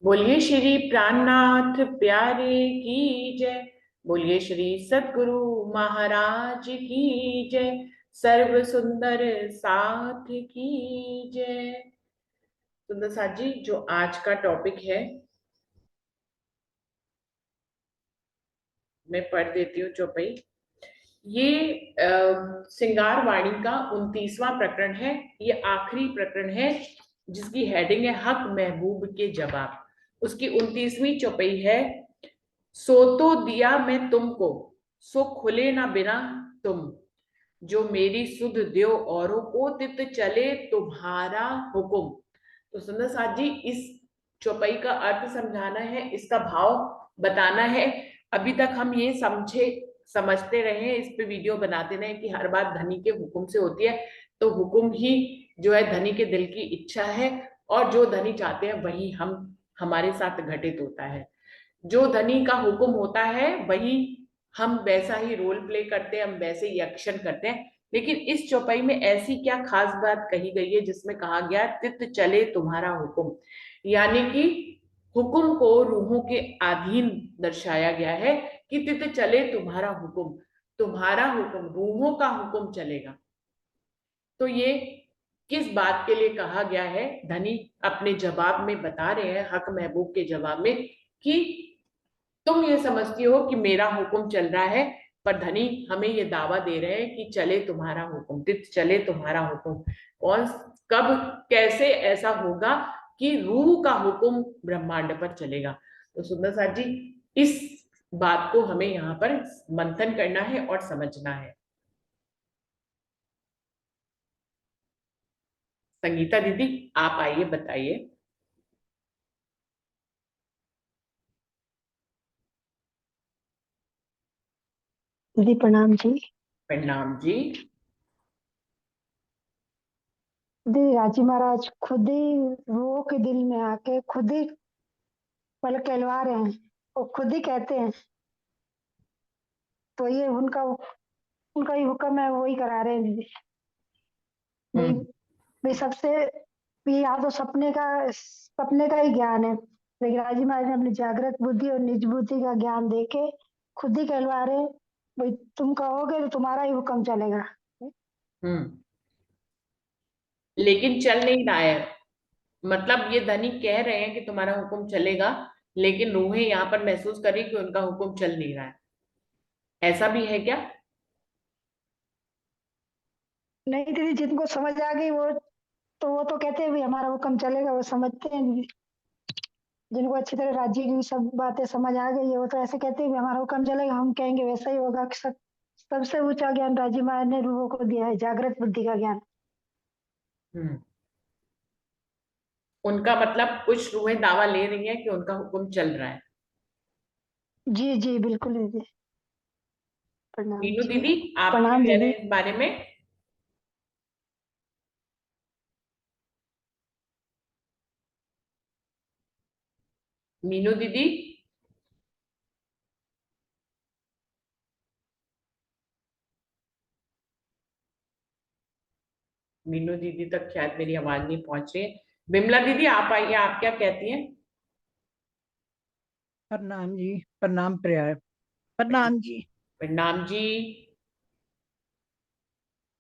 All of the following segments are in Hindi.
बोलिए श्री प्राणनाथ प्यारे की जय। बोलिए श्री सद्गुरु महाराज की जय। सर्व सुंदर साथ की जय। सुंदर साथ जी, जो आज का टॉपिक है मैं पढ़ देती हूँ चौपाई। ये सिंगार वाणी का 29वां प्रकरण है। ये आखिरी प्रकरण है जिसकी हेडिंग है हक महबूब के जवाब। उसकी 29वीं चौपाई है। सो तो दिया मैं तुमको, सो खुले ना बिना तुम, जो मेरी सुध द्यो औरों को, तित चले तुम्हारा हुक्म। तो सुंदर साथ जी, इस चौपाई का अर्थ समझाना है, इसका भाव बताना है। अभी तक हम ये समझते रहे, इस पे वीडियो बनाते रहे कि हर बात धनी के हुक्म से होती है। तो हुक्म ही जो है धनी के दिल की इच्छा है, और जो धनी चाहते हैं वही हम हमारे साथ घटित होता है। जो धनी का हुक्म होता है वही हम वैसा ही रोल प्ले करते हैं, हम वैसे ही एक्शन करते हैं। लेकिन इस चौपाई में ऐसी क्या खास बात कही गई है जिसमें कहा गया तित चले तुम्हारा हुक्म, यानी कि हुक्म को रूहों के अधीन दर्शाया गया है कि तित चले तुम्हारा हुक्म, तुम्हारा हुक्म रूहों का हुक्म चलेगा। तो ये किस बात के लिए कहा गया है, धनी अपने जवाब में बता रहे हैं, हक महबूब के जवाब में, कि तुम ये समझती हो कि मेरा हुक्म चल रहा है, पर धनी हमें ये दावा दे रहे हैं कि चले तुम्हारा हुक्म, तित चले तुम्हारा हुक्म। कौन, कब, कैसे ऐसा होगा कि रूह का हुक्म ब्रह्मांड पर चलेगा। तो सुंदर साथ जी, इस बात को हमें यहाँ पर मंथन करना है और समझना है। संगीता दीदी, आप आइए, बताइए। दीदी प्रणाम जी। प्रणाम जी। दीदी राजी महाराज खुद ही वो के दिल में आके खुद ही पल कहलवा रहे हैं और खुद ही कहते हैं। तो ये उनका उनका ही हुक्म है, वो ही करा रहे हैं दीदी। भाई हम्म। भाई सबसे भी यहाँ तो सपने का ही ज्ञान है, लेकिन राजी महाराज ने अपनी जागृत बुद्धि और निज बुद्धि का ज्ञान देके खुद ही कहलवा रहे हैं। भाई तुम कहोगे तो तुम्हारा ही हुक्म चलेगा। हम्म। लेकिन चल नहीं रहा है। मतलब ये धनी कह रहे हैं कि तुम्हारा हुक्म चलेगा, लेकिन रूहें यहाँ पर महसूस करी कि उनका हुक्म चल नहीं रहा है। ऐसा भी है क्या? नहीं दीदी, जिनको समझ आ गई वो तो कहते हैं भाई हमारा हुक्म चलेगा, वो समझते हैं दीदी। जिनको अच्छी तरह राज्य की सब बातें समझ आ गई है वो तो ऐसे कहते हैं भी हमारा हुक्म चलेगा, हम कहेंगे वैसा ही होगा। सबसे ऊंचा ज्ञान राजी महाराज ने रूहों को दिया है, जागृत बुद्धि का ज्ञान। हम्म। उनका मतलब कुछ रूहें दावा ले रही हैं कि उनका हुक्म चल रहा है। जी जी बिल्कुल दीदी। प्रणाम मीनू जी। दीदी, आप क्या प्रणाम कह रहे दीदी। हैं इस बारे में? मीनू दीदी। मीनू दीदी तक शायद मेरी आवाज नहीं पहुंच रही है। बिमला दीदी, आप आइए, आप क्या कहती हैं? प्रणाम जी। प्रणाम प्रिय। प्रणाम जी। प्रणाम जी।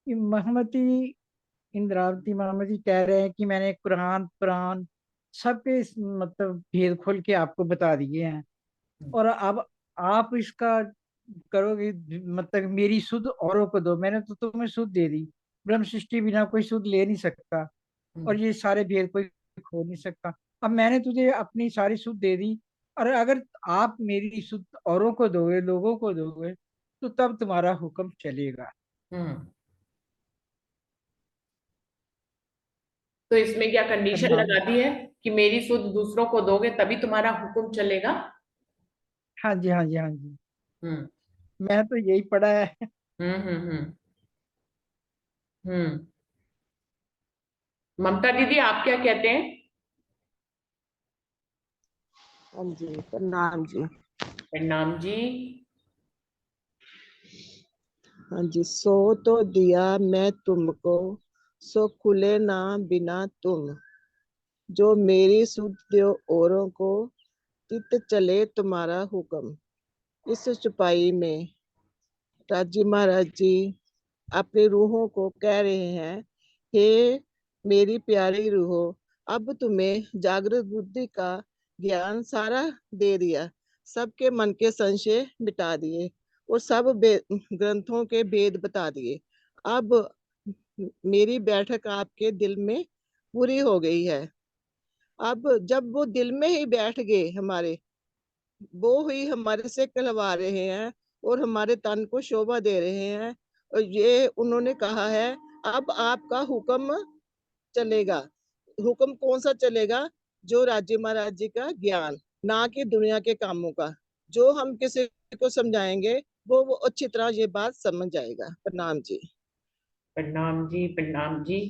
ये महमती इंद्रावती मामा जी कह रहे हैं कि मैंने कुरान पुराण सबके मतलब भेद खोल के आपको बता दिए हैं, और अब आप इसका करोगे। मतलब मेरी सुध औरों को दो, मैंने तो तुम्हें सुध दे दी। ब्रह्म सृष्टि बिना कोई सुध ले नहीं सकता, हम्म। और ये सारे भेद कोई खो नहीं सकता। अब मैंने तुझे अपनी सारी सुध दे दी, और अगर आप मेरी सुध औरों को दोगे, लोगों को दोगे, तो तब तुम्हारा हुक्म चलेगा। हम्म। तो इसमें क्या कंडीशन प्रणाम। लगा दी है कि मेरी सुध दूसरों को दोगे तभी तुम्हारा हुक्म चलेगा? हाँ जी, हाँ जी, हाँ जी। हम्म। मैं तो यही पढ़ा है। हम्म। हम्म। हम्म। ममता दीदी, आप क्या कहते हैं? हाँ जी, प्रणाम जी। प्रणाम जी। हाँ जी, सो तो दिया मैं तुमको, सो खुले ना बिना तुम, जो मेरी सुध दो औरों को, चित चले तुम्हारा हुक्म। इस चुपाई में राजी महाराज जी अपनी रूहों को कह रहे हैं, हे मेरी प्यारी रूहो, अब तुम्हें जागृत बुद्धि का ज्ञान सारा दे दिया, सबके मन के संशय मिटा दिए और सब ग्रंथों के भेद बता दिए। अब मेरी बैठक आपके दिल में पूरी हो गई है। अब जब वो दिल में ही बैठ गए हमारे, वो ही हमारे से कहलवा रहे हैं और हमारे तन को शोभा दे रहे हैं। और ये उन्होंने कहा है, अब आपका हुक्म चलेगा। हुक्म कौन सा चलेगा? जो राज्य महाराज जी का ज्ञान, ना कि दुनिया के कामों का। जो हम किसी को समझाएंगे वो अच्छी तरह ये बात समझ जाएगा। प्रणाम जी। प्रणाम जी, प्रणाम जी।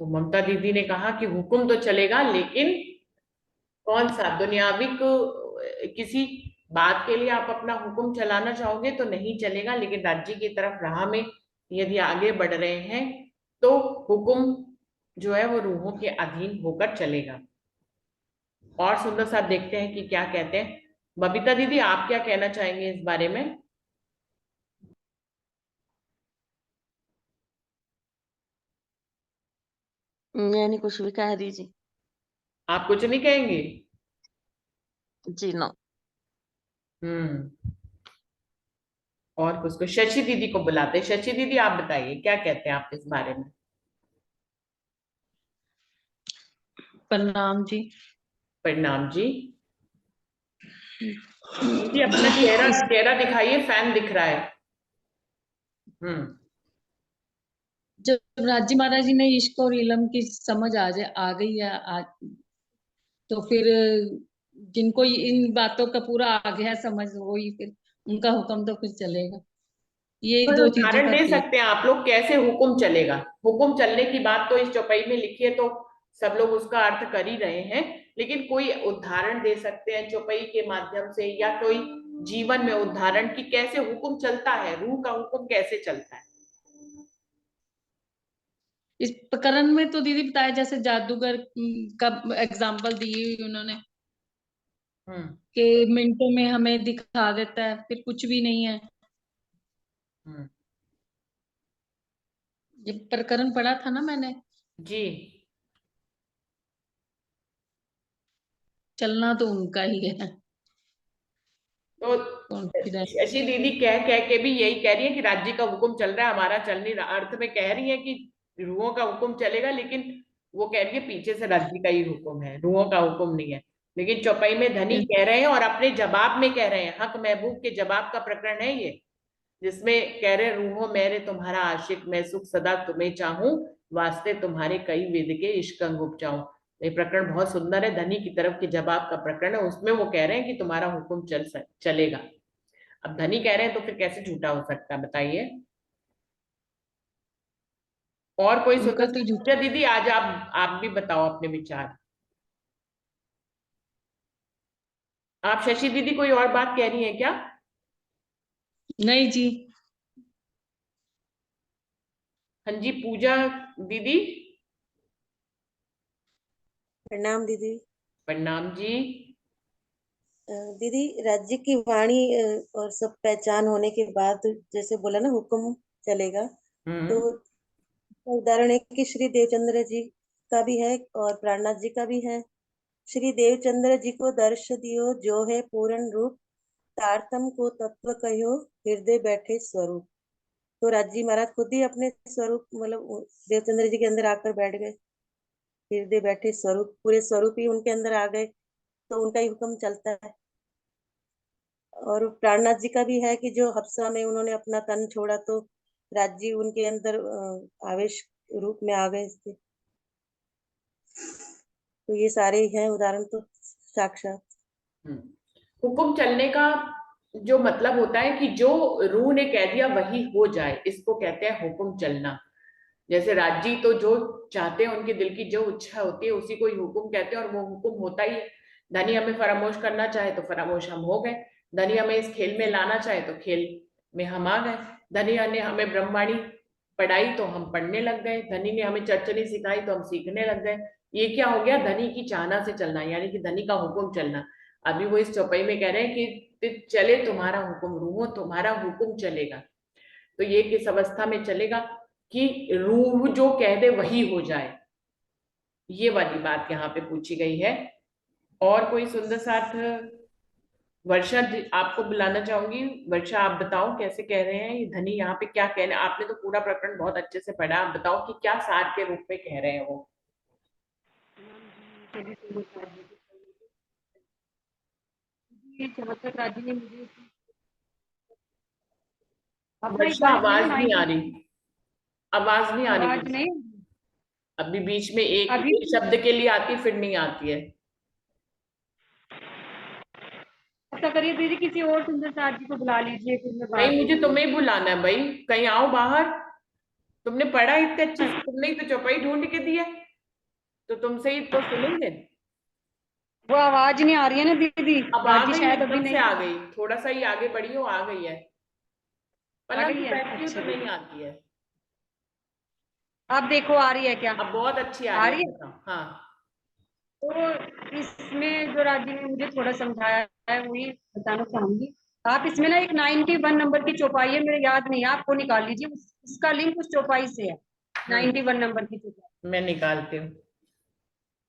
तो ममता दीदी ने कहा कि हुक्म तो चलेगा, लेकिन कौन सा दुनियावी किसी बात के लिए आप अपना हुक्म चलाना चाहोगे तो नहीं चलेगा, लेकिन राज्य की तरफ राह में यदि आगे बढ़ रहे हैं तो हुक्म जो है वो रूहों के अधीन होकर चलेगा। और सुंदर साहब देखते हैं कि क्या कहते हैं। बबीता दीदी, आप क्या कहना चाहेंगे इस बारे में? मैं नहीं कुछ भी कह रही जी। आप कुछ नहीं कहेंगे? जी नो। हम्म। और कुछ शशि दीदी को बुलाते हैं। शशि दीदी, आप बताइए क्या कहते हैं आप इस बारे में? प्रणाम जी। प्रणाम जी। जी अपना चेहरा चेहरा दिखाइए, फैन दिख रहा है। जब राजी महाराज जी ने इश्क और इल्म की समझ आ गई है आज, तो फिर जिनको इन बातों का पूरा आ गया है समझ, वही फिर उनका हुक्म तो फिर चलेगा। यही कोई दो चीजों उदाहरण का दे खेल। सकते हैं आप लोग कैसे हुक्म चलेगा? हुक्म चलने की बात तो इस चौपाई में लिखी है, तो सब लोग उसका अर्थ कर ही रहे हैं, लेकिन कोई उदाहरण दे सकते हैं चौपाई के माध्यम से, या कोई जीवन में उदाहरण कि कैसे हुक्म चलता है, रूह का हुक्म कैसे चलता है? इस प्रकरण में तो दीदी बताया जैसे जादूगर का एग्जाम्पल दिए उन्होंने, हम्म कि मिनटों में हमें दिखा देता है, फिर कुछ भी नहीं है। हम्म। ये प्रकरण पढ़ा था ना मैंने। जी। चलना तो उनका ही है, तो कॉन्फिडेंस। शशि दीदी कह कह के भी यही कह रही है कि राज्य का हुक्म चल रहा है, हमारा चल नहीं रहा। अर्थ में कह रही है कि रूहों का हुक्म चलेगा, लेकिन वो कह रही है पीछे से राज्य का ही हुक्म है, रूहों का हुक्म नहीं है। लेकिन चौपाई में धनी कह रहे हैं और अपने जवाब में कह रहे हैं, हक महबूब के जवाब का प्रकरण है ये, जिसमें कह रहे हैं, रूहों मेरे तुम्हारा आशिक, मैं सुख सदा तुम्हें चाहूं, वास्ते तुम्हारे कई वेद के इश्क अंग उपजाऊं। ये प्रकरण बहुत सुंदर है, धनी की तरफ के जवाब का प्रकरण है। उसमें वो कह रहे हैं कि तुम्हारा हुक्म चलेगा। अब धनी कह रहे हैं तो फिर कैसे झूठा हो सकता है, बताइए। और कोई उनका सुंदर तो झूठ। पूजा दीदी, आज आप भी बताओ अपने विचार। आप शशि दीदी कोई और बात कह रही है क्या? नहीं जी। हाँ जी पूजा दीदी। प्रणाम दीदी। प्रणाम जी। दीदी, राज्य की वाणी और सब पहचान होने के बाद जैसे बोला ना हुक्म चलेगा, तो हम्म उदाहरण है कि श्री देवचंद्र जी का भी है और प्राणनाथ जी का भी है। श्री देवचंद्र जी को दर्श दियो जो है पूर्ण रूप, तारतम को तत्व कहो हृदय बैठे स्वरूप। तो राज्य महाराज खुद ही अपने स्वरूप मतलब देवचंद्र जी के अंदर आकर बैठ गए, हृदय बैठे स्वरूप, पूरे स्वरूप ही उनके अंदर आ गए, तो उनका ही हुक्म चलता है। और प्राणनाथ जी का भी है कि जो हफ्सा में उन्होंने अपना तन छोड़ा, तो राज्य उनके अंदर आवेश रूप में आ गए थे। तो ये सारे हैं उदाहरण तो साक्षात। हुक्म चलने का जो मतलब होता है कि जो रूह ने कह दिया वही हो जाए, इसको कहते हैं हुक्म चलना। जैसे राजी तो जो चाहते हैं, उनके दिल की जो इच्छा होती है उसी को ही हुक्म कहते हैं, और वो हुक्म होता ही है। धनी हमें फरामोश करना चाहे तो फरामोश हम हो गए, धनी हमें इस खेल में लाना चाहे तो खेल में हम आ गए, धनी ने हमें ब्रह्मवाणी पढ़ाई तो हम पढ़ने लग गए, धनी ने हमें चर्चनी सिखाई तो हम सीखने लग गए। ये क्या हो गया, धनी की चाहना से चलना, यानी कि धनी का हुक्म चलना। अभी वो इस चौपाई में कह रहे हैं कि चले तुम्हारा हुक्म, रूहो तुम्हारा हुक्म चलेगा। तो ये किस अवस्था में चलेगा कि रूह जो कह दे वही हो जाए, ये वाली बात यहाँ पे पूछी गई है। और कोई सुंदर साथ, वर्षा आपको बुलाना चाहूंगी। वर्षा, आप बताओ कैसे कह रहे हैं ये धनी, यहाँ पे क्या कह रहे हैं? आपने तो पूरा प्रकरण बहुत अच्छे से पढ़ा, आप बताओ कि क्या सार के रूप में कह रहे हैं वो। जहाँ तक राजी ने मुझे अपना एक वर्षा, बार इसमें ना आवाज नहीं आ रही, आवाज नहीं आ रही आवाज वर्षा। नहीं अभी बीच में एक अभी एक शब्द के लिए आती फिर नहीं आती है। ऐसा करिए दीदी, किसी और सुंदर साथ जी को बुला लीजिए, फिर मैं बात नहीं, मुझे करूंगी। तुम्हें ही बुलाना है भाई, कहीं आओ बाहर। तुमने पढ़ा इतने अच्छे से, तुमने ही तो चौपाई ढूंढ के दी है, तो तुमसे ही तो सुनेंगे। वो आवाज नहीं आ रही है ना दीदी, अब आ राजी गई, शायद अभी एकदम से नहीं आ गई, थोड़ा सा ही आगे बढ़ी हो, आ गई है। आ पलंग गई पे है। बैठती हूँ अच्छा तो दीदी, नहीं आती है। अब देखो आ रही है क्या? अब बहुत अच्छी आ आ रही रही है, है। बताओ। हाँ। तो इसमें जो राजी ने मुझे थोड़ा समझाया है वही बताना चाहूंगी। आप इसमें ना एक 91 नंबर की चौपाई है, मेरे याद नहीं है, आपको निकाल लीजिए, उसका लिंक उस चौपाई से है। 91 नंबर की चौपाई। मैं निकालती हूँ।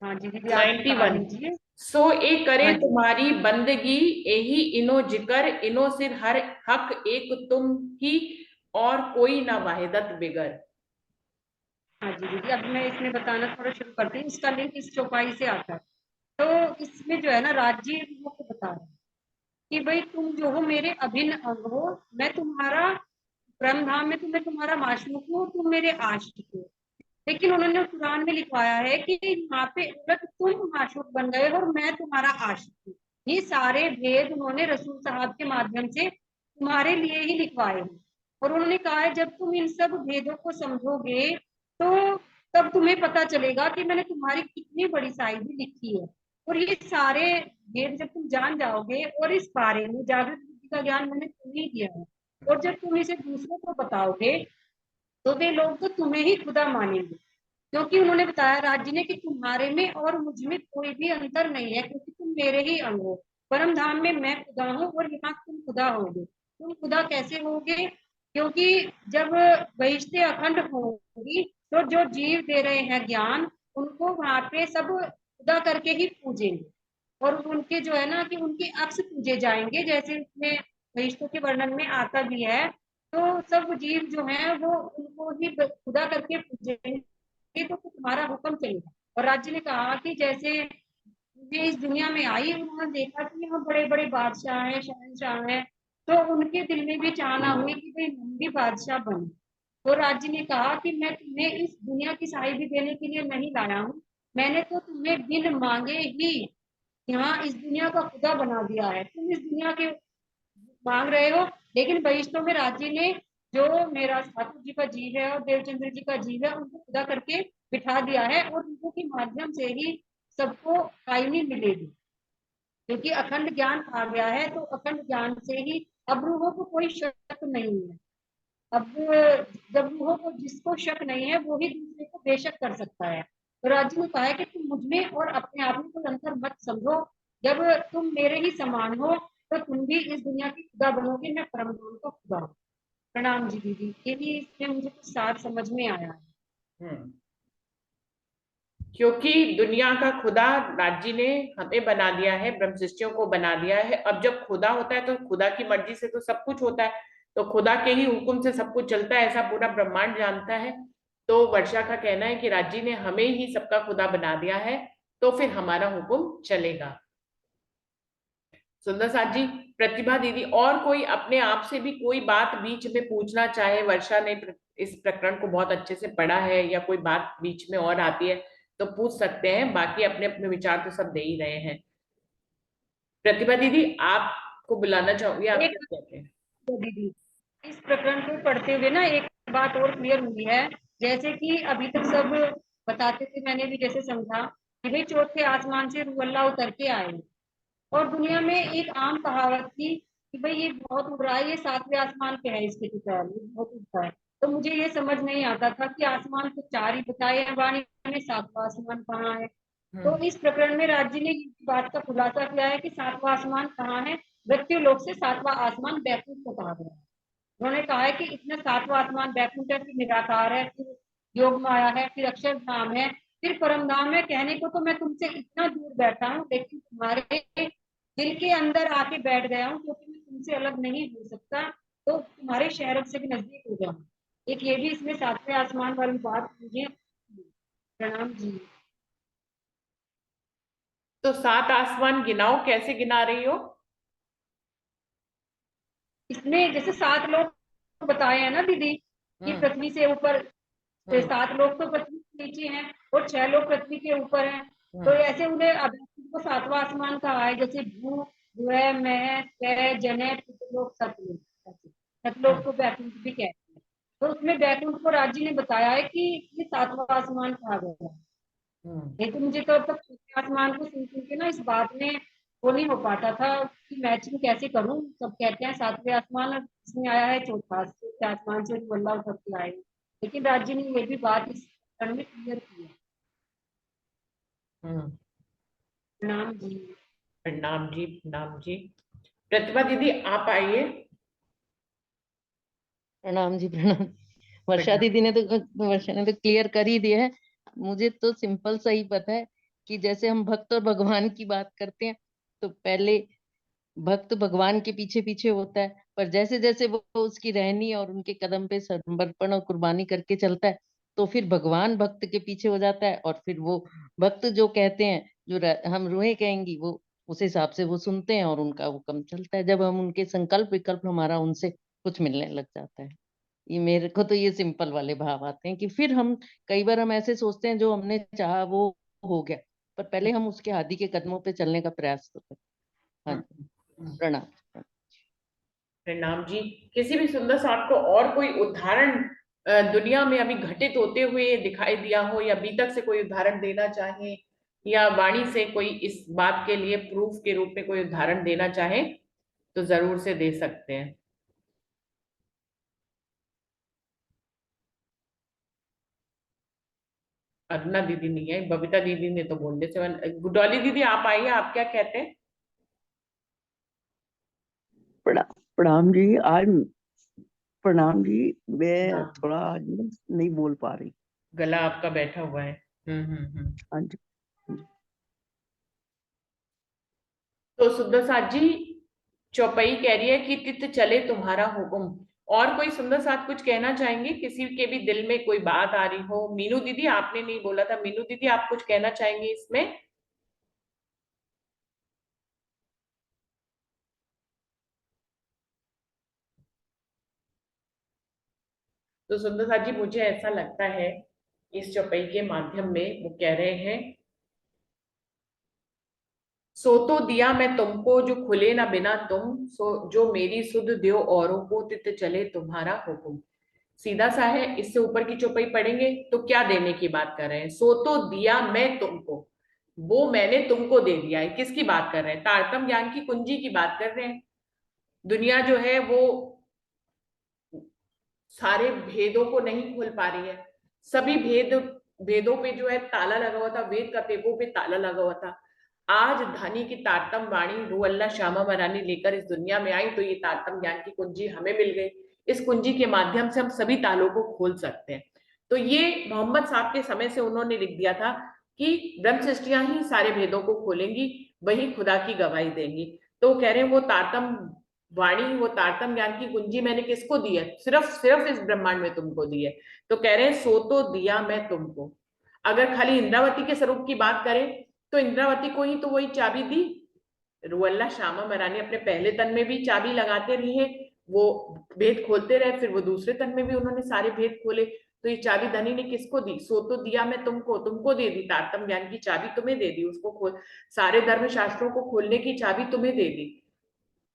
हाँ जी दीदी, आप निकाल 91। लीजिए। सो ए करे हाँ जी। तुम्हारी बंदगी, यही इनो जिकर, इनो सिर हर हक एक तुम ही, और कोई ना वाहिदत बिगर। हाँ जी दीदी, अब मैं इसमें बताना थोड़ा शुरू करती हूँ, इसका लिंक इस चौपाई से आता है। तो इसमें जो है ना, राजी को बता रहा है कि भाई तुम जो हो मेरे अभिन्न अंग हो, मैं तुम्हारा ब्रह्म धाम में तुम्हें तुम्हारा माशूक हूँ, तुम मेरे आशिक हो। लेकिन उन्होंने कुरान में लिखवाया है कि यहाँ पे उलट तुम माशूक बन गए हो और मैं तुम्हारा आशिक हूँ। ये सारे भेद उन्होंने रसूल साहब के माध्यम से तुम्हारे लिए ही लिखवाए हैं। और उन्होंने कहा है जब तुम इन सब भेदों को समझोगे तो तब तुम्हें पता चलेगा कि मैंने तुम्हारी कितनी बड़ी शायरी लिखी है। और ये सारे भेद जब तुम जान जाओगे, और इस बारे में जागृत बुद्धि का ज्ञान मैंने तुम्हें दिया है, और जब तुम इसे दूसरों को बताओगे तो वे लोग तो तुम्हें ही खुदा मानेंगे। क्योंकि उन्होंने बताया राज्य ने कि तुम्हारे में और मुझ में कोई भी अंतर नहीं है, क्योंकि तुम मेरे ही अंग हो। परम धाम में मैं खुदा हूँ और यहाँ तुम खुदा होगे। तुम खुदा कैसे होगे? क्योंकि जब बहिश्ते अखंड होगी तो जो जीव दे रहे हैं ज्ञान, उनको वहां पे सब खुदा करके ही पूजेंगे। और उनके जो है ना कि उनके अक्स पूजे जाएंगे, जैसे उसमें बहिश्तों के वर्णन में आता भी है। तो सब जीव जो हैं वो उनको ही खुदा करके पूजेंगे, तो तुम्हारा हुक्म चलेगा। और राज्य ने कहा कि जैसे वे इस दुनिया में आई, उन्होंने देखा कि यहाँ बड़े बड़े बादशाह हैं, शहंशाह हैं, तो उनके दिल में भी चाहना हुई कि भाई हम भी बादशाह बने। तो राज्य ने कहा कि मैं तुम्हें इस दुनिया की साहिबी देने के लिए नहीं लाया हूँ, मैंने तो तुम्हें बिन मांगे ही यहाँ इस दुनिया का खुदा बना दिया है। तुम इस दुनिया के मांग रहे हो, लेकिन बहिश्तों में राजी ने जो मेरा ठाकुर जी का जीव है और देवचंद्र जी का जीव है उनको खुदा करके बिठा दिया है, और उनको के माध्यम से ही सबको कायमी मिलेगी। क्योंकि अखंड ज्ञान आ गया है, तो अखंड ज्ञान से ही अब रूहों को कोई शक नहीं है। अब जब रूहों को जिसको शक नहीं है वो ही दूसरे को बेशक कर सकता है। तो राजू ने कहा है कि तुम मुझ में और अपने आप में कोई अंतर मत समझो। जब तुम मेरे ही समान हो तो तुम भी इस दुनिया की खुदा बनोगे, मैं परम धाम का खुदा हूँ। प्रणाम जी दीदी, ये भी इसमें मुझे कुछ सार समझ में आया है। हम्म। क्योंकि दुनिया का खुदा राज्य ने हमें बना दिया है, ब्रह्म सृष्टियों को बना दिया है। अब जब खुदा होता है तो खुदा की मर्जी से तो सब कुछ होता है, तो खुदा के ही हुक्म से सब कुछ चलता है, ऐसा पूरा ब्रह्मांड जानता है। तो वर्षा का कहना है कि राज्य ने हमें ही सबका खुदा बना दिया है, तो फिर हमारा हुक्म चलेगा। सुंदर साथ जी, प्रतिभा दीदी, और कोई अपने आप से भी कोई बात बीच में पूछना चाहे? वर्षा ने इस प्रकरण को बहुत अच्छे से पढ़ा है, या कोई बात बीच में और आती है तो पूछ सकते हैं, बाकी अपने अपने विचार तो सब दे ही रहे हैं। प्रतिभा दीदी, आपको बुलाना चाहूंगी, आप एक क्या कहते हैं? तो दीदी, इस प्रकरण को पढ़ते हुए ना एक बात और क्लियर हुई है। जैसे कि अभी तक सब बताते थे, मैंने भी जैसे समझा कि भाई चौथे आसमान से रूह अल्लाह उतर के आए। और दुनिया में एक आम कहावत थी कि भाई ये बहुत उड़ रहा है, ये सातवें आसमान पे है, इसके टुकड़ा ये बहुत उड़ता है। तो मुझे ये समझ नहीं आता था कि आसमान तो 4 ही बताए हैं वाणी में, 7वां आसमान कहाँ है। तो इस प्रकरण में राज्य ने इस बात का खुलासा किया है कि 7वां आसमान कहाँ है। मृत्यु लोक से 7वां आसमान बैकुंठ को कहा गया है। उन्होंने कहा है कि इतना 7वां आसमान बैकुंठ है, फिर निराकार है, फिर योग माया है, फिर अक्षरधाम है, फिर परम धाम है। कहने को तो मैं तुमसे इतना दूर बैठा हूँ, लेकिन तुम्हारे दिल के अंदर आके बैठ गया हूँ, क्योंकि मैं तुमसे अलग नहीं हो सकता, तो तुम्हारे शहर से भी नजदीक हो जाऊँ। एक ये भी इसमें 7वें आसमान वाली बात मुझे। प्रणाम जी। तो 7 आसमान गिनाओ, कैसे गिना रही हो? इसमें जैसे 7 लोग बताए हैं ना दीदी, कि पृथ्वी से ऊपर 7 लोग तो पृथ्वी के नीचे हैं और 6 लोग पृथ्वी के ऊपर हैं। तो ऐसे उन्हें अब को 7वां आसमान कहा है, जैसे भू, द्वय, मह, तय, जनय, पितृलोक, सतलोक। सतलोक को बैकुंठ भी कहते हैं। तो उसमें बैकुंठ को राज्य ने बताया है कि ये 7वां आसमान कहा गया है। नहीं तो मुझे तो अब तक 6वें आसमान को सुन सुन के ना इस बात में वो नहीं हो पाता था कि मैचिंग कैसे करूं। सब कहते हैं 7वें आसमान, और इसमें आया है चौथा आसमान से वल्ला उतर के आए। लेकिन राज्य ने ये भी बात इस प्रकरण में क्लियर की है। प्रणाम जी। प्रणाम जी, प्रणाम जी। प्रतिभा दीदी आप आइए। प्रणाम जी, प्रणाम। वर्षा दीदी ने तो क्लियर कर ही दिया है। मुझे तो सिंपल सा ही पता है कि जैसे हम भक्त और भगवान की बात करते हैं, तो पहले भक्त भगवान के पीछे पीछे होता है, पर जैसे जैसे वो उसकी रहनी और उनके कदम पे समर्पण और कुर्बानी करके चलता है, तो फिर भगवान भक्त के पीछे हो जाता है, और फिर वो भक्त जो कहते हैं, जो हम रूहें कहेंगी, वो उस हिसाब से वो सुनते हैं और उनका हुक्म चलता है। जब हम उनके संकल्प विकल्प हमारा उनसे कुछ मिलने लग जाता है। ये मेरे को तो ये सिंपल वाले भाव आते हैं कि फिर हम कई बार हम ऐसे सोचते हैं जो हमने चाहा वो हो गया, पर पहले हम उसके आदि के कदमों पे चलने का प्रयास तो करें। हाँ जी, प्रणाम। प्रणाम जी। किसी भी सुंदर साथ को और कोई उदाहरण दुनिया में अभी घटित होते हुए दिखाई दिया हो, या अभी तक से कोई उदाहरण देना चाहे, या वाणी से कोई इस बात के लिए प्रूफ के रूप में कोई उदाहरण देना चाहे, तो जरूर से दे सकते हैं। अरुणा दीदी नहीं है, बबीता दीदी ने तो बोलने से गुडौली दीदी आप आइए, आप क्या कहते हैं? प्रणाम जी। आज प्रणाम जी, मैं हाँ, थोड़ा आज नहीं बोल पा रही। गला आपका बैठा हुआ है। हाँ जी। तो सुंदर साथ जी, चौपाई कह रही है कि तित चले तुम्हारा हुक्म। और कोई सुंदर साथ कुछ कहना चाहेंगे? किसी के भी दिल में कोई बात आ रही हो? मीनू दीदी आपने नहीं बोला था, मीनू दीदी आप कुछ कहना चाहेंगे इसमें? तो सुंदर साथ जी, मुझे ऐसा लगता है इस चौपाई के माध्यम में वो कह रहे हैं, सो तो दिया मैं तुमको जो खुले ना बिना तुम, सो जो मेरी सुध द्यो औरों को, तित चले तुम्हारा हुक्म। सीधा सा है, इससे ऊपर की चौपाई पढ़ेंगे तो क्या देने की बात कर रहे हैं? सो तो दिया मैं तुमको, वो मैंने तुमको दे दिया है। किसकी बात कर रहे हैं? तारतम ज्ञान की कुंजी की बात कर रहे हैं। दुनिया जो है वो सारे भेदों को नहीं खोल पा रही है। सभी भेदों पे जो है ताला लगा हुआ था, वेद कतेबों पे ताला लगा हुआ था। आज धनी की तारतम वाणी रू अल्लाह श्यामा मरानी लेकर इस दुनिया में आई, तो ये तारतम ज्ञान की कुंजी हमें मिल गई। इस कुंजी के माध्यम से हम सभी तालों को खोल सकते हैं। तो ये मोहम्मद साहब के समय से उन्होंने लिख दिया था कि ब्रह्म सृष्टियां ही सारे भेदों को खोलेंगी, वही खुदा की गवाही देंगी। तो वो कह रहे हैं वो तारतम वाणी, वो तारतम ज्ञान की कुंजी मैंने किसको दी है? सिर्फ इस ब्रह्मांड में तुमको दी है। तो कह रहे हैं सो तो दिया मैं तुमको। अगर खाली इंद्रावती के स्वरूप की बात करें तो इंद्रावती को ही तो वही चाबी दी। रुअल्ला श्यामा मरानी अपने पहले तन में भी चाबी लगाते रहे, वो भेद खोलते रहे, फिर वो दूसरे तन में भी उन्होंने सारे भेद खोले। तो ये चाबी धनी ने किसको दी? सो तो दिया मैं तुमको दे दी। तारतम ज्ञान की चाबी तुम्हें दे दी, उसको खोल, सारे धर्म शास्त्रों को खोलने की चाबी तुम्हें दे दी।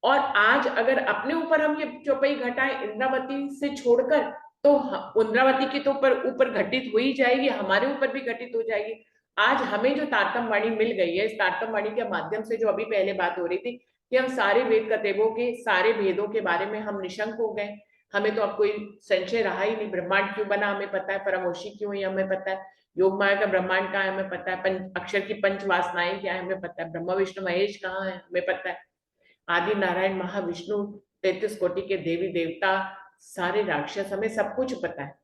और आज अगर अपने ऊपर हम ये चौपाई घटाएं इंद्रावती से छोड़कर, तो इंद्रावती के तो ऊपर घटित हो ही जाएगी, हमारे ऊपर भी घटित हो जाएगी। आज हमें जो तारतम वाणी मिल गई है, इस तारतम वाणी के माध्यम से जो अभी पहले बात हो रही थी कि हम सारे वेद कतेबों के सारे भेदों के बारे में हम निशंक हो गए, हमें तो अब कोई संशय रहा ही नहीं। ब्रह्मांड क्यों बना हमें पता है, परमोशी क्यों हुई हमें पता है, योग माया का ब्रह्मांड कहाँ है हमें पता है, अक्षर की पंच वासनाएं क्या है हमें पता है, ब्रह्मा विष्णु महेश कहाँ है हमें पता है, आदि नारायण महाविष्णु 33 कोटि के देवी देवता सारे राक्षस, हमें सब कुछ पता है।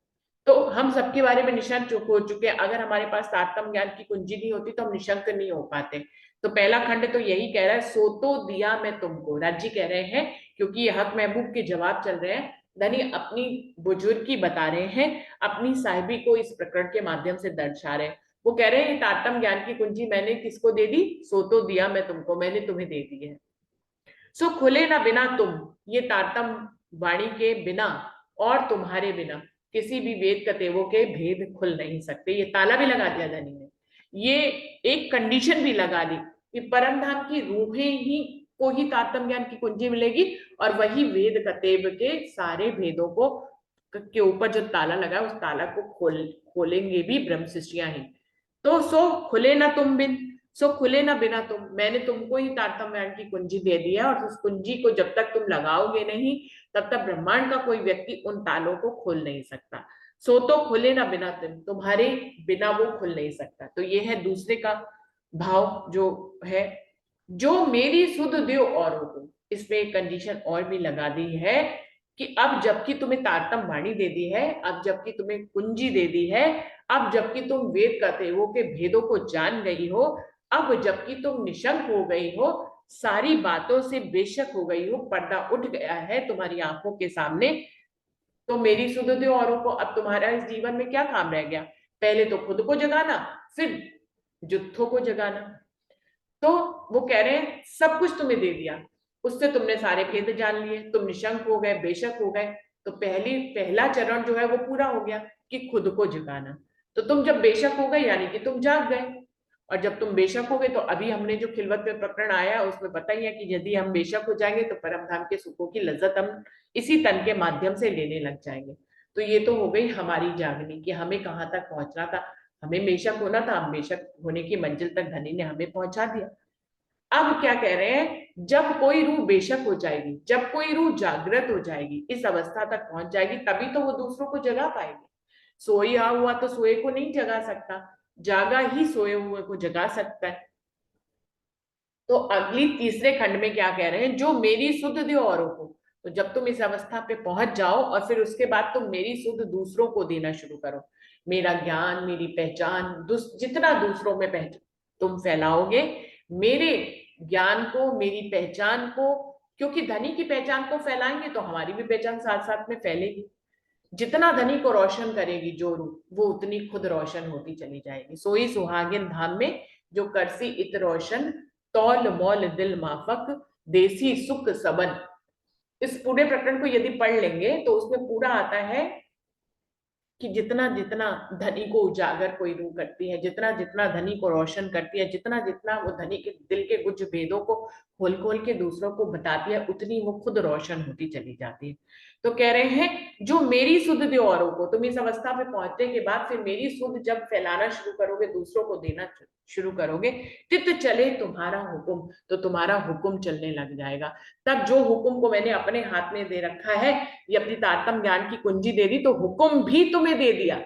तो हम सबके बारे में निशंक हो चुके हैं। अगर हमारे पास तारतम्य ज्ञान की कुंजी नहीं होती तो हम निशंक नहीं हो पाते। तो पहला खंड तो यही कह रहा है, सो तो दिया मैं तुमको। राज्य कह रहे हैं, क्योंकि ये हक महबूब के जवाब चल रहे हैं, धनी अपनी बुजुर्गी बता रहे हैं, अपनी साहिबी को इस प्रकरण के माध्यम से दर्शा रहे हैं। वो कह रहे हैं, ये तारतम्य ज्ञान की कुंजी मैंने किसको दे दी, सो तो दिया मैं तुमको, मैंने तुम्हें दे दी है। सो खुले ना बिना तुम, ये तारतम्य वाणी के बिना और तुम्हारे बिना किसी भी वेद कतेवों के भेद खुल नहीं सकते। ये ताला भी लगा दिया धनी ने, ये एक कंडीशन भी लगा दी कि परम धाम की रूहें ही को ही तारतम्य ज्ञान की कुंजी मिलेगी, और वही वेद कतेव के सारे भेदों को के ऊपर जो ताला लगा उस ताला को खोलेंगे भी ब्रह्म सृष्टियां ही। तो सो खुले ना तुम बिन, सो खुले ना बिना तुम, मैंने तुमको ही तारतम्य ज्ञान की कुंजी दे दी है, और उस कुंजी को जब तक तुम लगाओगे नहीं तब तक ब्रह्मांड का कोई व्यक्ति उन तालों को खोल नहीं सकता। सो तो खुले ना बिना तुम, तुम्हारे बिना वो खुल नहीं सकता। तो ये है दूसरे का भाव जो है, जो मेरी सुध द्यो औरों को, इसमें एक कंडीशन और भी लगा दी है कि अब जबकि तुम्हें तारतम्य वाणी दे दी है, अब जबकि तुम्हें कुंजी दे दी है, अब जबकि तुम वेद कतेवों के भेदों को जान गई हो, अब जबकि तुम निशंक हो गई हो, सारी बातों से बेशक हो गई हो, पर्दा उठ गया है तुम्हारी आंखों के सामने, तो मेरी सुध दो औरों को। अब तुम्हारा इस जीवन में क्या काम रह गया, पहले तो खुद को जगाना, फिर जुत्थों को जगाना। तो वो कह रहे हैं सब कुछ तुम्हें दे दिया, उससे तुमने सारे भेद जान लिए, तुम निशंक हो गए, बेशक हो गए। तो पहला चरण जो है वो पूरा हो गया कि खुद को जगाना। तो तुम जब बेशक हो गए यानी कि तुम जाग गए, और जब तुम बेशक हो गए तो अभी हमने जो खिलवत पे प्रकरण आया उसमें पता ही है कि यदि हम बेशक हो जाएंगे तो परम धाम के सुखों की लज्जत हम इसी तन के माध्यम से लेने लग जाएंगे। तो ये तो हो गई हमारी जागनी कि हमें कहाँ तक पहुंचना था, हमें बेशक होना था, हम बेशक होने की मंजिल तक धनी ने हमें पहुंचा दिया। अब क्या कह रहे हैं, जब कोई रूह बेशक हो जाएगी, जब कोई रूह जागृत हो जाएगी, इस अवस्था तक पहुंच जाएगी, तभी तो वो दूसरों को जगा पाएगी। सोया हुआ तो सोए को नहीं जगा सकता, जागा ही सोए हुए को जगा सकता है। तो अगली तीसरे खंड में क्या कह रहे हैं, जो मेरी सुध दो औरों को। तो जब तुम इस अवस्था पे पहुंच जाओ और फिर उसके बाद तुम मेरी सुध दूसरों को देना शुरू करो, मेरा ज्ञान, मेरी पहचान, जितना दूसरों में पहचान तुम फैलाओगे, मेरे ज्ञान को, मेरी पहचान को, क्योंकि धनी की पहचान को फैलाएंगे तो हमारी भी पहचान साथ साथ में फैलेगी। जितना धनी को रोशन करेगी जो रूह, वो उतनी खुद रोशन होती चली जाएगी। सोई सुहागिन धाम में जो करसी इत रोशन, तौल मोल दिल माफक, देसी सुख सबन। इस पूरे प्रकरण को यदि पढ़ लेंगे तो उसमें पूरा आता है कि जितना जितना धनी को उजागर कोई रूह करती है, जितना जितना धनी को रोशन करती है, जितना जितना वो धनी के दिल के गुज भेदों को खोल खोल के दूसरों को बताती है, उतनी वो खुद रोशन होती चली जाती है। तो कह रहे हैं जो मेरी सुध दो औरों को, तुम इस अवस्था पे पहुंचने के बाद फिर मेरी सुध जब फैलाना शुरू करोगे, दूसरों को देना शुरू करोगे, तित चले तुम्हारा हुक्म, तो तुम्हारा हुक्म चलने लग जाएगा। तब जो हुक्म को मैंने अपने हाथ में दे रखा है, ये अपनी तारतम्य ज्ञान की कुंजी दे दी, तो हुक्म भी तुम्हें दे दिया।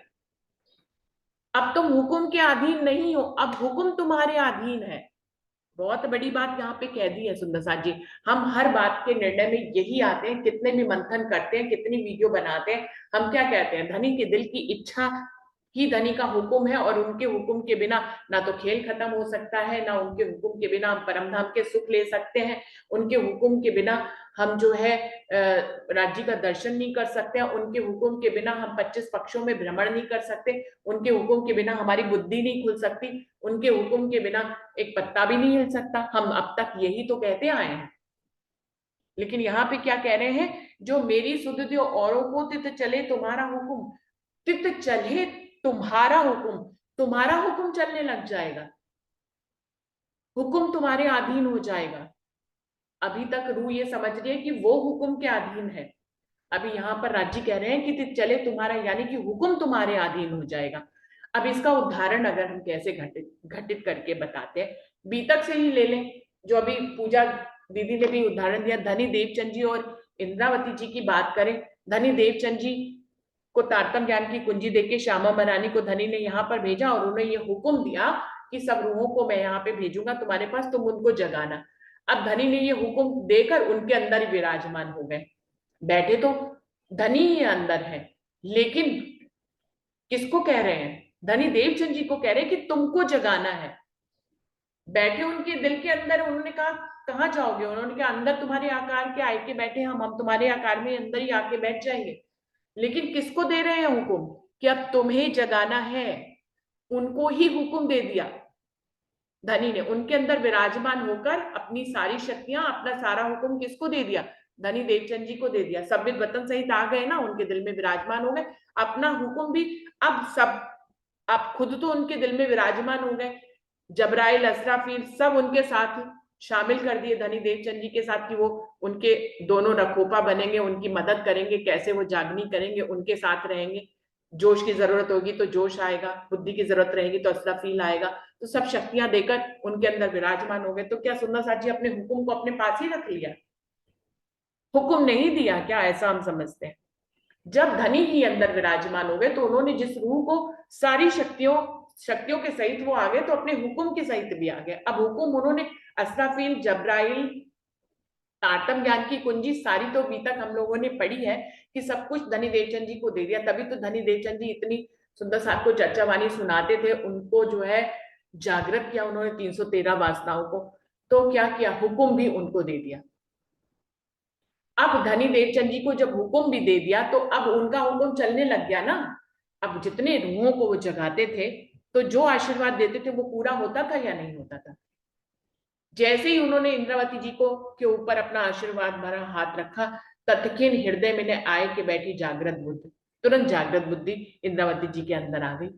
अब तुम हुक्म के अधीन नहीं हो, अब हुक्म तुम्हारे अधीन है। बहुत बड़ी बात यहाँ पे कह दी है सुंदर साथ जी। हम हर बात के निर्णय में यही आते हैं, कितने भी मंथन करते हैं, कितनी वीडियो बनाते हैं, हम क्या कहते हैं, धनी के दिल की इच्छा ही धनी का हुक्म है, और उनके हुक्म के बिना ना तो खेल खत्म हो सकता है, ना उनके हुक्म के बिना हम परमधाम के सुख ले सकते हैं, उनके हुक्म के बिना हम जो है राज्य का दर्शन नहीं कर सकते हैं, उनके हुक्म के बिना हम 25 पक्षों में भ्रमण नहीं कर सकते, उनके हुक्म के बिना हमारी बुद्धि नहीं खुल सकती, उनके हुक्म के बिना एक पत्ता भी नहीं हिल सकता। हम अब तक यही तो कहते आए हैं, लेकिन यहाँ पे क्या कह रहे हैं, जो मेरी सुध दो औरों को, तित चले तुम्हारा हुक्म, तित चले तुम्हारा हुक्म, तुम्हारा हुक्म चलने लग जाएगा, हुक्म तुम्हारे अधीन हो जाएगा। अभी तक रूह ये समझ रही है कि वो हुक्म के अधीन है, अभी यहाँ पर राज्य कह रहे हैं कि तित चले तुम्हारा, यानी कि हुक्म तुम्हारे अधीन हो जाएगा। अब इसका उदाहरण अगर हम कैसे घटित करके बताते हैं, बीतक से ही ले लें, जो अभी पूजा दीदी ने भी उदाहरण दिया, धनी देवचंद जी और इंद्रावती जी की बात करें धनी देवचंद जी को तारतम ज्ञान की कुंजी देके श्यामा महारानी को धनी ने यहाँ पर भेजा और उन्हें ये हुक्म दिया कि सब रूहों को मैं यहाँ पे भेजूंगा तुम्हारे पास, तुम उनको जगाना। अब धनी ने ये हुक्म देकर उनके अंदर ही विराजमान हो गए। बैठे तो धनी ही अंदर है, लेकिन किसको कह रहे हैं? धनी देवचंद जी को कह रहे हैं कि तुमको जगाना है। बैठे उनके दिल के अंदर, उन्होंने कहा कहाँ जाओगे? उन्होंने कहा अंदर तुम्हारे आकार के आए के बैठे हम तुम्हारे आकार में अंदर ही आके बैठ जाएंगे। लेकिन किसको दे रहे हैं हुक्म कि अब तुम्हें जगाना है? उनको ही हुक्म दे दिया धनी ने, उनके अंदर विराजमान होकर अपनी सारी शक्तियां, अपना सारा हुक्म किसको दे दिया? धनी देवचंद जी को दे दिया। सब विद वतन सहित आ गए ना, उनके दिल में विराजमान हो गए, अपना हुक्म भी अब खुद तो उनके दिल में विराजमान हो गए। जबराइल, असराफील सब उनके साथ शामिल कर दिए धनी देवचंद जी के साथ कि वो उनके दोनों रखोपा बनेंगे, उनकी मदद करेंगे, कैसे वो जागनी करेंगे, उनके साथ रहेंगे। जोश की जरूरत होगी तो जोश आएगा, बुद्धि की जरूरत रहेगी तो असराफील आएगा। तो सब शक्तियां देकर उनके अंदर विराजमान हो गए। तो क्या सुंदर साथ जी अपने हुक्म को अपने पास ही रख लिया? हुक्म नहीं दिया क्या? ऐसा हम समझते हैं। जब धनी ही अंदर विराजमान हो गए तो उन्होंने जिस रूह को सारी शक्तियों के सहित वो आ गए, तो अपने हुक्म के सहित भी आ गए। अब हुक्म उन्होंने असराफील, जबराइल, तारतम ज्ञान की कुंजी सारी तो अभी तक हम लोगों ने पढ़ी है कि सब कुछ धनी देवचंद जी को दे दिया। तभी तो धनी देवचंद जी इतनी सुंदर साथ को चर्चा वाणी सुनाते थे। उनको जो है जागृत किया उन्होंने 313 वासनाओं को। तो क्या किया? हुक्म भी उनको दे दिया। अब धनी देवचंद जी को जब हुक्म भी दे दिया तो अब उनका हुक्म चलने लग गया ना। अब जितने रूहों को वो जगाते थे तो जो आशीर्वाद देते थे वो पूरा होता था या नहीं होता था? जैसे ही उन्होंने इंद्रावती जी को के ऊपर अपना आशीर्वाद भरा हाथ रखा, तत्क्षण हृदय में आए के बैठी जागृत बुद्धि, तुरंत जागृत बुद्धि इंद्रावती जी के अंदर आ गई।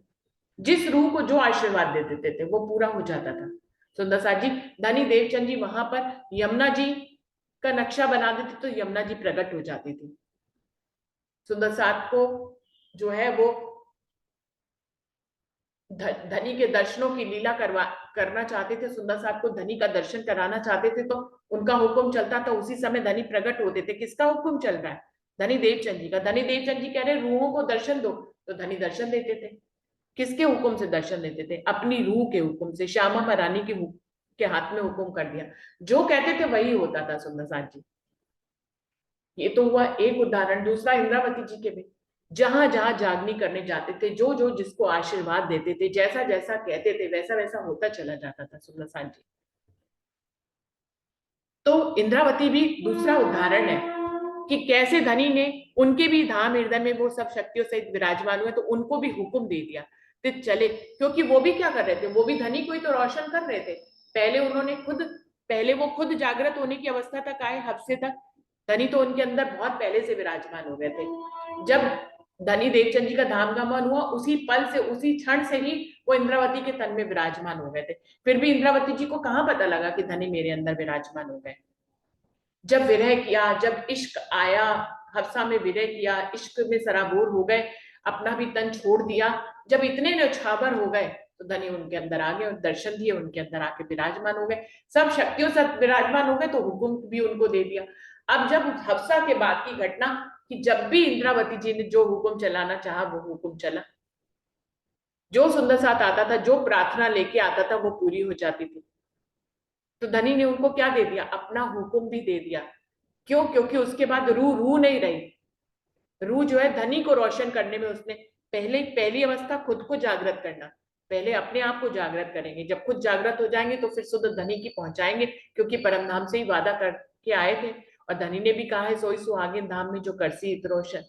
जिस रूह को जो आशीर्वाद दे देते थे वो पूरा हो जाता था। सुंदर साथ जी, धनी देवचंद जी वहां पर यमुना जी का नक्शा बना देते तो यमुना जी प्रकट हो जाती थी। सुंदर साथ को जो है वो धनी के दर्शनों की लीला करना चाहते थे। सुंदर साथ को धनी का दर्शन कराना चाहते थे तो उनका हुक्म चलता था, उसी समय धनी प्रकट होते थे। किसका हुक्म चल रहा है? धनी देवचंद जी का। धनी देवचंद जी कह रहे रूहों को दर्शन दो, तो धनी दर्शन देते थे। किसके हुक्म से दर्शन देते थे? अपनी रूह के हुक्म से। श्यामा महारानी के हाथ में हुक्म कर दिया, जो कहते थे वही होता था। सुंदर साथ जी, ये तो हुआ एक उदाहरण। दूसरा इंद्रावती जी के भी, जहां जहां जागनी करने जाते थे, जो जो जिसको आशीर्वाद देते थे, जैसा जैसा कहते थे वैसा वैसा होता चला जाता था। सुंदर साथ जी, तो इंद्रावती भी दूसरा उदाहरण है कि कैसे धनी ने उनके भी धाम हृदय में वो सब शक्तियों सहित विराजमान हुए, तो उनको भी हुक्म दे दिया तो चले। क्योंकि वो भी क्या कर रहे थे? वो भी धनी को ही तो रोशन कर रहे थे। पहले वो खुद जागृत होने की अवस्था तक आए, हफ्ते तक। धनी तो उनके अंदर बहुत पहले से विराजमान हो गए थे। जब धनी देवचंद जी का धाम गमन हुआ, उसी पल से, उसी क्षण से ही वो इंद्रावती के तन में विराजमान हो गए थे। फिर भी इंद्रावती जी को कहाँ पता लगा कि धनी मेरे अंदर विराजमान हो गए? जब विरह किया, जब इश्क आया, हफ्सा में विरह किया, इश्क में सराबोर हो गए, अपना भी तन छोड़ दिया, जब इतने न्यौछावर हो गए तो धनी उनके अंदर आ गए और दर्शन दिए, उनके अंदर आके विराजमान हो गए। सब शक्तियों से विराजमान हो गए तो हुक्म भी उनको दे दिया। अब जब हफ्सा के बाद की घटना कि जब भी इंद्रावती जी ने जो हुक्म चलाना चाहा वो हुक्म चला। जो सुंदर साथ आता था, जो प्रार्थना लेके आता था वो पूरी हो जाती थी। तो धनी ने उनको क्या दे दिया? अपना हुक्म भी दे दिया। क्यों? क्योंकि उसके बाद रूह नहीं रही। रूह जो है धनी को रोशन करने में उसने पहली अवस्था खुद को जागृत करना, पहले अपने आप को जागृत करेंगे। जब खुद जागृत हो जाएंगे तो फिर शुद्ध धनी की पहुंचाएंगे, क्योंकि परमधाम से ही वादा करके आए थे और धनी ने भी कहा है सोई सुहागिन धाम में जो करसी इत रोशन।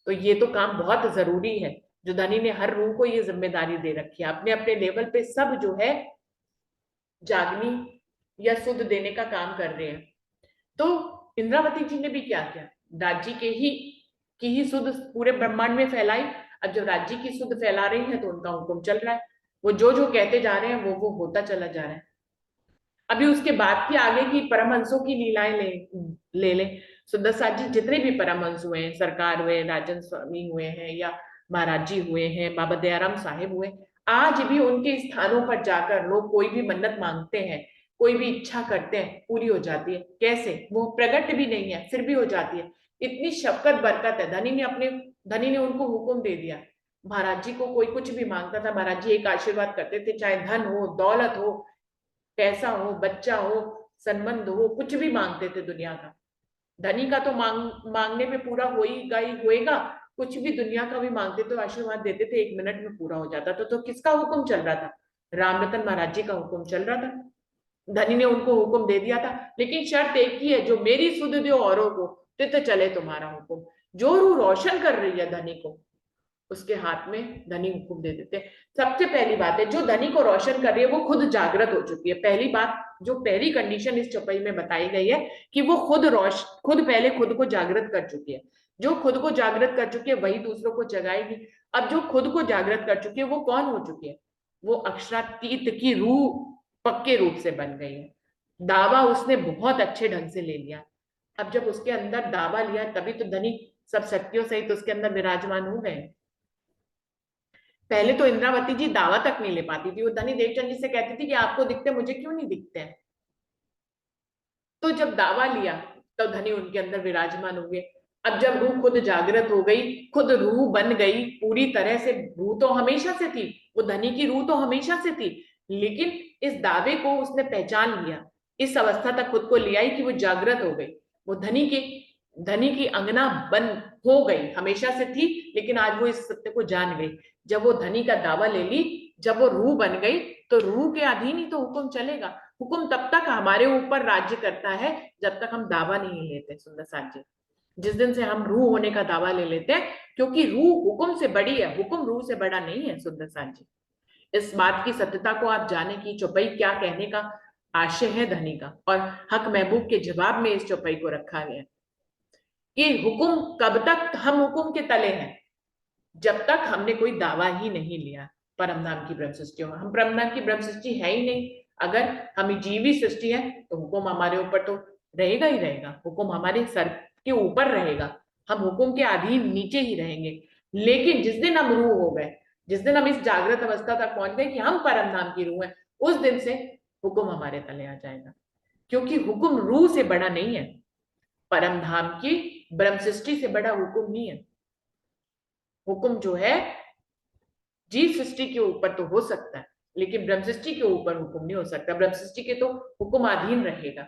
तो ये तो काम बहुत जरूरी है जो धनी ने हर रूह को ये जिम्मेदारी दे रखी है। अपने अपने लेवल पे सब जो है जागनी या शुद्ध देने का काम कर रहे हैं। तो इंद्रावती जी ने भी क्या किया? राज्य की ही शुद्ध पूरे ब्रह्मांड में फैलाई। अब जब राज्य की शुद्ध फैला रही है तो उनका हुक्म चल रहा है। वो जो जो कहते जा रहे हैं वो होता चला जा रहा है। अभी उसके बाद की आगे की परमहंसों की लीलाएं ले लें। सुंदर साथ जी, जितने भी परमहंस हुए हैं, सरकार हुए, राजन स्वामी हुए हैं या महाराज जी हुए हैं, बाबा दयाराम साहिब हुए, आज भी उनके स्थानों पर जाकर लोग कोई भी मन्नत मांगते हैं, कोई भी इच्छा करते हैं, पूरी हो जाती है। कैसे? वो प्रकट भी नहीं है फिर भी हो जाती है। इतनी शफकत बरकत है। धनी ने उनको हुक्म दे दिया। महाराज जी को कोई कुछ भी मांगता था, महाराज जी एक आशीर्वाद करते थे, चाहे धन हो, दौलत हो, पैसा हो, बच्चा हो, संबंध हो, कुछ भी मांगते थे दुनिया का। धनी का तो मांगने में पूरा होएगा, कुछ भी दुनिया का भी मांगते तो आशीर्वाद देते थे, 1 मिनट में पूरा हो जाता था। तो किसका हुक्म चल रहा था? राम रतन महाराज जी का हुक्म चल रहा था। धनी ने उनको हुक्म दे दिया था, लेकिन शर्त एक ही है, जो मेरी सुध दो औरों को, तित चले तुम्हारा हुक्म। जो रूह रोशन कर रही है धनी को, उसके हाथ में धनी हुक्म दे देते हैं। सबसे पहली बात है, जो धनी को रोशन कर रही है वो खुद जागृत हो चुकी है। पहली बात, जो पहली कंडीशन इस चौपाई में बताई गई है कि वो खुद पहले खुद को जागृत कर चुकी है। जो खुद को जागृत कर चुकी है वही दूसरों को जगाएगी। अब जो खुद को जागृत कर चुकी है वो कौन हो चुकी है? वो अक्षरातीत की रूह पक्के रूप से बन गई है। दावा उसने बहुत अच्छे ढंग से ले लिया। अब जब उसके अंदर दावा लिया तभी तो धनी सब शक्तियों सहित उसके अंदर विराजमान हो गए। पहले तो इंद्रावती जी दावा तक नहीं ले पाती थी। वो धनी देवचंद जी से कहती थी कि आपको दिखते, मुझे क्यों नहीं दिखते हैं? तो जब दावा लिया तो धनी उनके अंदर विराजमान हो गए। अब जब रूह खुद जागृत हो गई, खुद रूह बन गई पूरी तरह से। रूह तो हमेशा से थी, वो धनी की रूह तो हमेशा से थी, लेकिन इस दावे को उसने पहचान लिया, इस अवस्था तक खुद को ले आई कि वो जागृत हो गई। वो धनी की अंगना बन हो गई, हमेशा से थी, लेकिन आज वो इस सत्य को जान गई। जब वो धनी का दावा ले ली, जब वो रूह बन गई, तो रूह के अधीन ही तो हुक्म चलेगा। हुक्म तब तक हमारे ऊपर राज्य करता है जब तक हम दावा नहीं लेते। सुंदर साथ जी, जिस दिन से हम रूह होने का दावा ले लेते हैं, क्योंकि रूह हुक्म से बड़ी है, हुक्म रूह से बड़ा नहीं है। सुंदर साथ जी, इस बात की सत्यता को आप जाने की चौपाई क्या कहने का आशय है धनी का, और हक महबूब के जवाब में इस चौपाई को रखा गया कि हुक्म कब तक हम हुक्म के तले हैं? जब तक हमने कोई दावा ही नहीं लिया परम धाम की ब्रह्म सृष्टि में। हम परम धाम की ब्रह्म सृष्टि है ही नहीं। अगर हम जीवी सृष्टि है तो हुक्म हमारे ऊपर तो रहेगा ही रहेगा, हुक्म हमारे सर के ऊपर रहेगा, हम हुक्म के अधीन नीचे ही रहेंगे। लेकिन जिस दिन हम रूह हो गए, जिस दिन हम इस जागृत अवस्था तक पहुंच गए कि हम परम धाम की रूह है, उस दिन से हुक्म हमारे तले आ जाएगा। क्योंकि हुक्म रूह से बड़ा नहीं है, परम धाम की ब्रह्म सृष्टि से बड़ा हुक्म नहीं है। हुक्म जो है जीव सृष्टि के ऊपर तो हो सकता है, लेकिन ब्रह्म सृष्टि के ऊपर हुक्म नहीं हो सकता। ब्रह्म सृष्टि के तो हुक्म अधीन रहेगा।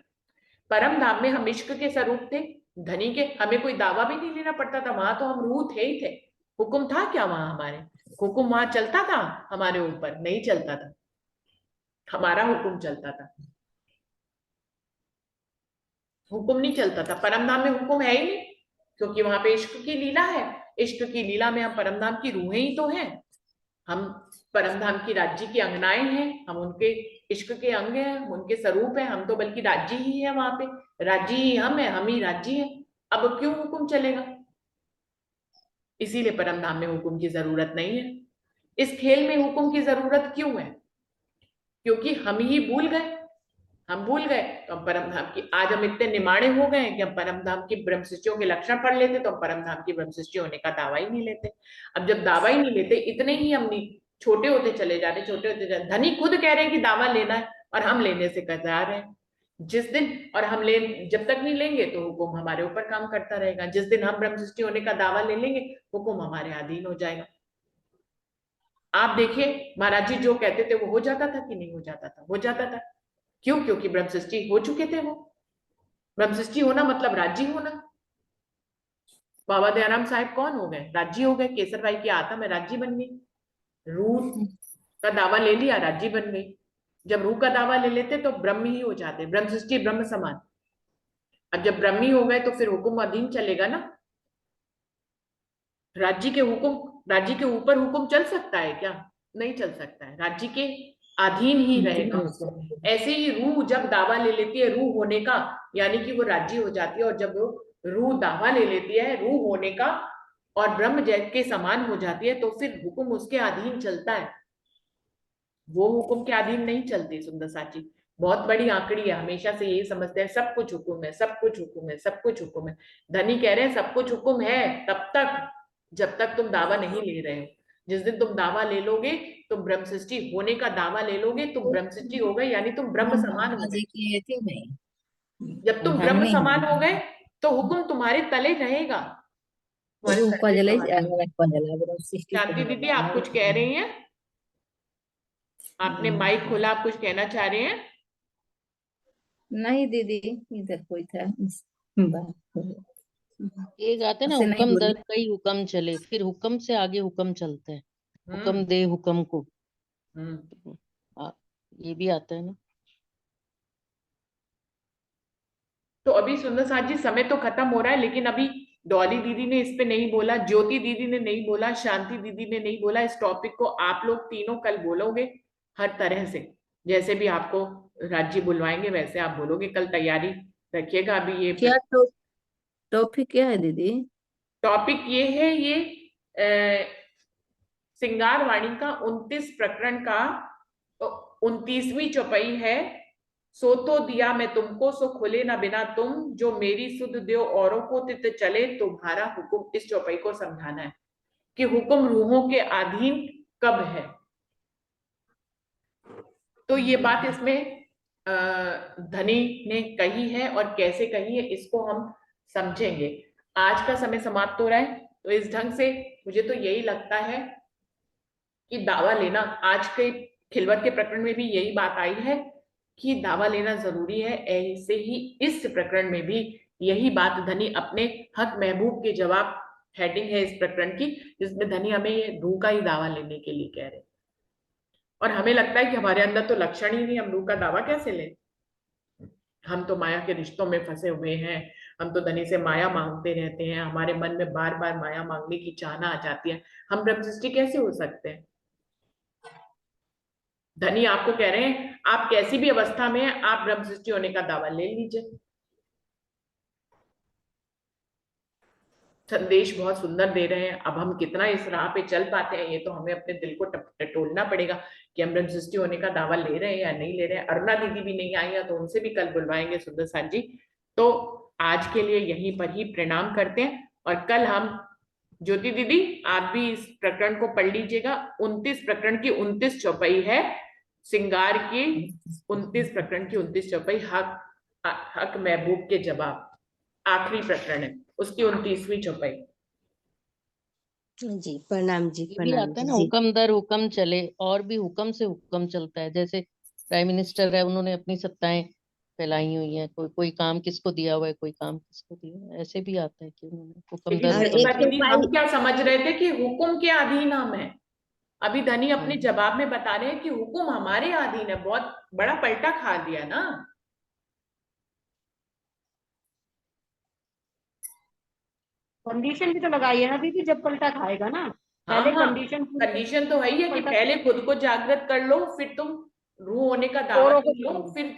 परम धाम में हम इश्क के स्वरूप थे, धनी के, हमें कोई दावा भी नहीं लेना पड़ता था। वहां तो हम रूह थे ही थे। हुक्म था क्या वहां? हमारे हुक्म वहां चलता था? हमारे ऊपर नहीं चलता था, हमारा हुक्म चलता था, हुक्म नहीं चलता था। परम धाम में हुक्म है ही नहीं, क्योंकि वहां पे इश्क की लीला है। इश्क की लीला में हम परम धाम की रूहें ही तो हैं। हम परम धाम की राज्य की अंगनाएं हैं, हम उनके इश्क के अंग हैं, उनके स्वरूप हैं। हम तो बल्कि राज्य ही है, वहां पे राज्य ही हम है, हम ही राज्य है। अब क्यों हुक्म चलेगा? इसीलिए परम धाम में हुक्म की जरूरत नहीं है। इस खेल में हुक्म की जरूरत क्यों है? क्योंकि हम ही भूल गए। हम भूल गए तो हम परम धाम की, आज हम इतने निमाणे हो गए कि हम परम धाम की ब्रह्म सृष्टियों के लक्षण पढ़ लेते तो हम परम धाम की ब्रह्म सृष्टि होने का दावा ही नहीं लेते। अब जब दावा ही नहीं लेते, इतने ही हम छोटे होते चले जा रहे, छोटे होते जाते। धनी खुद कह रहे हैं कि दावा लेना है, और हम लेने से कतरा हैं। जिस दिन, और हम जब तक नहीं लेंगे तो हुक्म हमारे ऊपर काम करता रहेगा। जिस दिन हम ब्रह्म सृष्टि होने का दावा ले लेंगे, हुक्म हमारे अधीन हो जाएगा। आप देखिए महाराज जी जो कहते थे वो हो जाता था कि नहीं हो जाता था? हो जाता था। क्यों? क्योंकि ब्रह्म सृष्टि हो चुके थे। वो ब्रह्म सृष्टि होना मतलब राज्य होना। बाबा दयाराम साहब कौन हो गए? राज्य हो गए। केसर भाई की आत्मा में राज्य बन गई। रूह का दावा ले लिया, राज्य बन गई। जब रूह का दावा ले लेते तो ब्रह्म ही हो जाते, ब्रह्म सृष्टि ब्रह्म समान। अब जब ब्रह्मी हो गए तो फिर हुक्म अधीन चलेगा ना। राज्य के ऊपर हुक्म चल सकता है क्या? नहीं चल सकता है, राज्य के अधीन ही रहेगा हुक्म। ऐसे ही रूह जब दावा ले लेती है रूह होने का, यानी कि वो राज्य हो जाती है। और जब रूह दावा ले लेती है रूह होने का और ब्रह्म के समान हो जाती है, तो फिर हुक्म उसके अधीन चलता है, वो हुक्म के अधीन नहीं चलती। सुंदर साची बहुत बड़ी आंकड़ी है, हमेशा से यही समझते हैं सब कुछ हुक्म है, सब कुछ हुक्म है, सब कुछ हुक्म है। धनी कह रहे हैं सब कुछ हुक्म है तब तक जब तक तुम दावा नहीं ले रहे हो। जिस दिन तुम दावा ले लोगे, तुम ब्रह्म सृष्टि होने का दावा ले लोगे, तुम ब्रह्म सृष्टि हो गए, यानी तुम ब्रह्म समान हो गए। जब तुम ब्रह्म समान हो गए तो हुक्म तुम्हारे तले रहेगा, तुम्हारे रूप सर पे जले सवार। शांति दीदी आप कुछ कह रही हैं? आपने माइक खोला, आप कुछ कहना चाह रहे हैं? नहीं दीदी, इधर कोई था बात ये गाते ना, उससे नहीं हुक्म बोली। दर कई हुक्म चले, फिर हुक्म से आगे हुक्म चलता है, हुक्म दे हुक्म को। ये भी आता है ना। तो अभी सुंदर साथ जी समय तो खत्म हो रहा है, लेकिन अभी डॉली दीदी ने इस पे नहीं बोला, ज्योति दीदी ने नहीं बोला, शांति दीदी ने नहीं बोला। इस टॉपिक को आप लोग तीनों कल बोलोगे हर तरह से, जैसे भी आपको राज्य बुलवाएंगे वैसे आप बोलोगे। कल तैयारी रखिएगा। अभी ये क्या टॉपिक क्या है दीदी? टॉपिक ये है, ये सिंगार वाणी का 29 प्रकरण का 29वीं चौपाई है। सो तो दिया मैं तुमको, सो खुले ना बिना तुम, जो मेरी सुध द्यो औरों को, तित चले तुम्हारा हुक्म। इस चौपाई को समझाना है कि हुक्म रूहों के अधीन कब है। तो ये बात इसमें धनी ने कही है, और कैसे कही है इसको हम समझेंगे। आज का समय समाप्त हो रहा है, तो इस ढंग से मुझे तो यही लगता है कि दावा लेना, आज के खिलवत के प्रकरण में भी यही बात आई है कि दावा लेना जरूरी है। ऐसे ही इस प्रकरण में भी यही बात धनी अपने हक महबूब के जवाब हेडिंग है इस प्रकरण की, जिसमें धनी हमें ये रूह का ही दावा लेने के लिए कह रहे। और हमें लगता है कि हमारे अंदर तो लक्षण ही नहीं, हम रूह का दावा कैसे लें? हम तो माया के रिश्तों में फंसे हुए हैं, हम तो धनी से माया मांगते रहते हैं, हमारे मन में बार बार माया मांगने की चाहना आ जाती है। हम ब्रह्म सृष्टि कैसे हो सकते हैं? धनी आपको कह रहे हैं आप कैसी भी अवस्था में हैं, आप ब्रह्म सृष्टि होने का दावा ले लीजिए। संदेश बहुत सुंदर दे रहे हैं। अब हम कितना इस राह पे चल पाते हैं, ये तो हमें अपने दिल को टटोलना पड़ेगा कि हम ब्रह्म सृष्टि होने का दावा ले रहे हैं या नहीं ले रहे हैं। अरुणा दीदी भी नहीं आई है, तो उनसे भी कल बुलवाएंगे सुंदर साथ जी। तो आज के लिए यहीं पर ही प्रणाम करते हैं, और कल हम, ज्योति दीदी आप भी इस प्रकरण को पढ़ लीजिएगा। 29 प्रकरण की 29 चौपाई है, सिंगार की 29 प्रकरण की 29 चौपाई, हक महबूब के जवाब आखिरी प्रकरण है, उसकी 29वीं चौपाई। जी प्रणाम जी, ये भी प्रणाम आता है जी ना, जी। हुक्म दर हुक्म चले, और भी हुक्म से हुक्म चलता है। जैसे प्राइम मिनिस्टर है, उन्होंने अपनी सत्ताएं फैलाई हुई हैं, कोई काम किसको दिया हुआ है, कोई काम किसको दिया है, ऐसे भी आता है कि उन्होंने हुक्म दर और हुक्म एक दीदी चले। हम क्या समझ रहे थे कि हुक्म के अधीन हम हैं। अभी धनी अपने जवाब में बता रहे हैं कि हुक्म हमारे अधीन है। बहुत बड़ा पलटा खा दिया ना। कंडीशन भी तो लगाई है ना दीदी, जब पलटा खाएगा ना। हाँ पहले हाँ, कंडीशन तो है ही है कि पहले खुद को जागृत कर लो, फिर तुम रूह होने का दावा औरों को कर लो, फिर